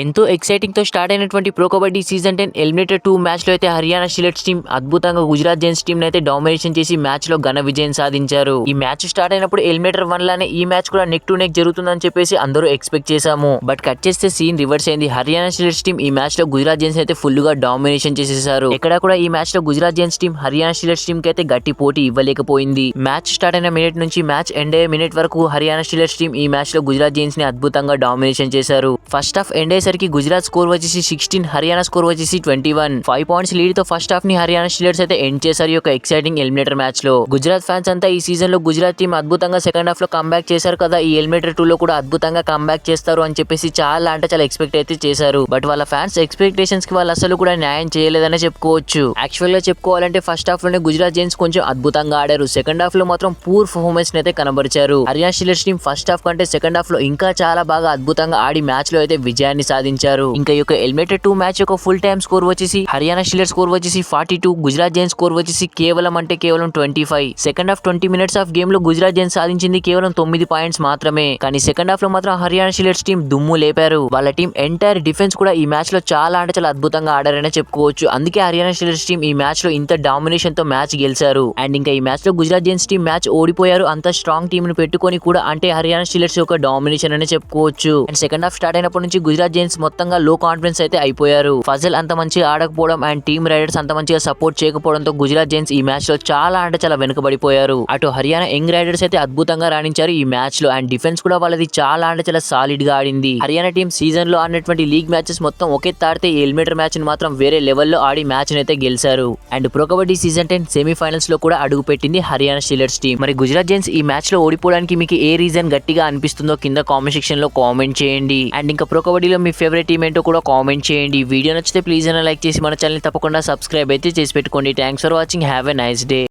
ఎంతో ఎక్సైటింగ్ తో స్టార్ట్ అయినటువంటి pro kabaddi season 10 eliminator 2 match లో అయితే హర్యానా షిలెట్స్ టీం అద్భుతంగా గుజరాత్ జైన్స్ టీం అయితే డామినేషన్ చేసి మ్యాచ్ లో ఘన విజయం సాధించారు. ఈ మ్యాచ్ స్టార్ట్ అయినప్పుడు ఎలిమినేటర్ 1 లానే ఈ మ్యాచ్ కూడా నెక్ టు నెక్ జరుగుతుందని చెప్పేసి అందరూ ఎక్స్పెక్ట్ చేశాము. బట్ కట్ చేస్తే సీన్ రివర్స్ అయింది. హర్యానా షిలెట్స్ టీం ఈ మ్యాచ్ లో గుజరాత్ జైన్స్ అయితే ఫుల్ గా డామినేషన్ చేసేసారు. ఎక్కడ కూడా ఈ మ్యాచ్ లో Gujarat Giants team Haryana Steelers team కి అయితే గట్టి పోటీ ఇవ్వలేకపోయింది. మ్యాచ్ స్టార్ట్ అయిన మినిట్ నుంచి మ్యాచ్ ఎండ్ అయ్యే మినిట్ వరకు హర్యానా షిలెట్స్ టీం ఈ మ్యాచ్ లో గుజరాత్ జైన్స్ ని అద్భుతంగా డామినేషన్ చేశారు. ఫస్ట్ హాఫ్ ఎండ్ అయ్యేసరికి గుజరాత్ స్కోర్ వచ్చేసి 16, హర్యానా స్కోర్ వచ్చేసి 21. 5 పాయింట్స్ లీడ్ తో ఫస్ట్ హాఫ్ ని హర్యానా షిలెట్స్ అయితే ఎండ్ చేశారు ఈ యొక్క ఎక్సైటింగ్ ఎలిమినేటర్ మ్యాచ్ లో. గుజరాత్ ఫ్యాన్స్ అంతా ఈ సీజన్ లో గుజరాత్ టీం అద్భుతంగా సెకండ్ హాఫ్ లో కంబ్యాక్ చేశారు కదా, ఈ ఎలిమినేటర్ 2 లో కూడా అద్భుతంగా కంబ్యాక్ చేస్తారు అని చెప్పేసి చాలా ఎక్స్పెక్ట్ అయితే చేశారు. బట్ వాళ్ళ ఫ్యాన్స్ ఎక్స్పెక్టేషన్స్ కి వాళ్ళు అసలు కూడా న్యాయం చేయలేదనే చెప్పుకోవచ్చు. యాక్చువల్ గా చెప్పుకోవాలంటే ఫస్ట్ హాఫ్ లోనే గుజరాత్ జైన్స్ కొంచెం అద్భుతంగా ఆడారు. సెకండ్ హాఫ్ లో మాత్రం పూర్ పర్ఫార్మెన్స్ అయితే కనబరిచారు. Haryana Steelers team first half కంటే సెకండ్ హాఫ్ లో ఇంకా చాలా బాగా అద్భుతంగా ఆడి మ్యాచ్ లో అయితే విజయాన్ని సాధించారు. ఇంకా ఈ యొక్క ఎలిమినేటర్ 2 మ్యాచ్ యొక్క ఫుల్ టైమ్ స్కోర్ వచ్చేసి హర్యానా షిలెట్స్ స్కోర్ వచ్చేసి 42, గుజరాత్ జైన్స్ స్కోర్ వచ్చేసి కేవలం 25. Second half 20 minutes of game లో గుజరాత్ జైన్స్ సాధించింది కేవలం 9 పాయింట్స్ మాత్రమే. కానీ సెకండ్ హాఫ్ లో మాత్రం హర్యానా షిలెట్స్ టీం దుమ్ము లేపారు. వాళ్ళ టీం ఎంటైర్ డిఫెన్స్ కూడా ఈ మ్యాచ్ లో చాలా అద్భుతంగా ఆడారనే చెప్పుకోవచ్చు. అందుకే హర్యానా షిలెట్స్ టీం ఈ మ్యాచ్ లో ఇంత డామినేషన్ తో మ్యాచ్ గెలిచారు. అండ్ ఇంకా ఈ మ్యాచ్ లో గుజరాత్ జైన్స్ టీం మ్యాచ్ ఓడిపోయారు. అంత స్ట్రాంగ్ టీం ను పెట్టుకొని కూడా అంటే హర్యానా షిలెట్స్ యొక్క డామినేషన్ అనే చెప్పుకోవచ్చు. అండ్ సెకండ్ హాఫ్ స్టార్ట్ అయినప్పటి నుంచి గుజరాత్ జైన్స్ మొత్తంగా లో కాన్ఫిడెన్స్ అయితే అయిపోయారు. ఫజల్ అంత మంచిగా ఆడకపోవడం అండ్ టీమ్ రైడర్స్ అంత మంచిగా సపోర్ట్ చేయకపోవడంతో గుజరాత్ జైన్స్ ఈ మ్యాచ్ లో చాలా వెనుకబడిపోయారు. అటు హర్యానా యంగ్ రైడర్స్ అయితే అద్భుతంగా రాణించారు ఈ మ్యాచ్ లో. అండ్ డిఫెన్స్ కూడా వాళ్ళది చాలా సాలిడ్ గా ఆడింది. హర్యానా టీం సీజన్ లో ఆడినటువంటి లీగ్ మ్యాచెస్ మొత్తం ఒకే తాడితే ఈ ఎలిమినేటర్ మ్యాచ్ ని మాత్రం వేరే లెవెల్లో ఆడి మ్యాచ్ అయితే గెలిచారు. And pro kabaddi season 10 semifinals లో కూడా అడుగు పెట్టింది హర్యానా షిలెట్స్ టీం. మరి గుజరాత్ జైన్స్ ఈ మ్యాచ్ లో ఓడిపోవడానికి మీకు ఏ రీజన్ గట్టిగా అనిపిస్తుందో కింద కామెంట్ సెక్షన్ లో కామెంట్ చేయండి. అండ్ ఇంకా ప్రో కబడ్డీలో మీ ఫేవరెట్ టీం ఏంటో కూడా కామెంట్ చేయండి. వీడియో నచ్చితే ప్లీజ్ లైక్ చేసి మన ఛానల్ తప్పకుండా సబ్స్క్రైబ్ అయితే చేసి పెట్టుకోండి. Thanks for watching. Have a nice day.